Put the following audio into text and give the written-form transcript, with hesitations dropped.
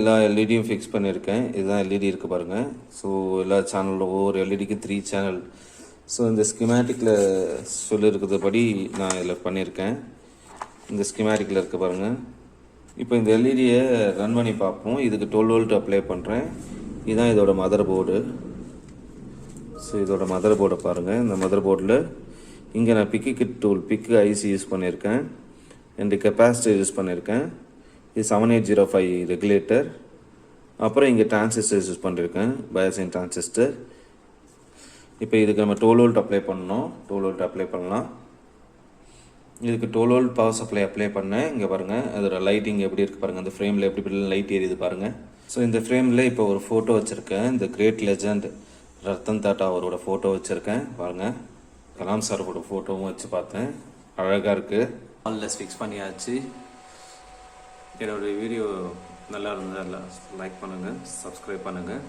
எல்லா எல்இடியும் ஃபிக்ஸ் பண்ணியிருக்கேன். இதுதான் எல்இடி இருக்குது பாருங்கள். ஸோ எல்லா சேனலில் ஒவ்வொரு எல்இடிக்கு 3 சேனல். ஸோ இந்த ஸ்கிமேட்டிக்கில் சொல்லியிருக்கிறபடி நான் இதில் பண்ணியிருக்கேன். இந்த ஸ்கிமேட்டிக்கில் இருக்க பாருங்கள். இப்போ இந்த எல்இடியை ரன் பண்ணி பார்ப்போம். இதுக்கு 12 வோல்ட் அப்ளை பண்ணுறேன். இதுதான் இதோட மதர் போர்டு. ஸோ இதோட மதர் போர்டை பாருங்கள். இந்த மதர் போர்டில் இங்கே நான் பிக்கு கிட் டூல் பிக்கு ஐசி யூஸ் பண்ணியிருக்கேன். 2 கெப்பாசிட்டர் யூஸ் பண்ணியிருக்கேன். இது 7805 ரெகுலேட்டர். அப்புறம் இங்கே டிரான்சிஸ்டர் யூஸ் பண்ணியிருக்கேன், பயாசிங் டிரான்சிஸ்டர். இப்போ இதுக்கு நம்ம 12 வோல்ட் அப்ளை பண்ணணும். 12 வோல்ட் அப்ளை பண்ணலாம். இதுக்கு 12 வோல்ட் பவர் சப்ளை அப்ளை பண்ணேன். இங்கே பாருங்கள், அதோட லைட்டிங் எப்படி இருக்குது பாருங்கள். அந்த ஃப்ரேமில் எப்படி லைட் எரியுது பாருங்கள். ஸோ இந்த ஃப்ரேமில் இப்போ ஒரு ஃபோட்டோ வச்சுருக்கேன். இந்த கிரேட் லெஜண்ட் ரத்தன் டாட்டா அவரோட ஃபோட்டோ வச்சுருக்கேன் பாருங்கள். கலாம் சாரோட ஃபோட்டோவும் வச்சு பார்த்தேன், அழகாக இருக்குது. ஆல்ல ஃபிக்ஸ் பண்ணியாச்சு. என்னோடய வீடியோ நல்லா இருந்தால் லைக் பண்ணுங்கள், சப்ஸ்கிரைப் பண்ணுங்கள்.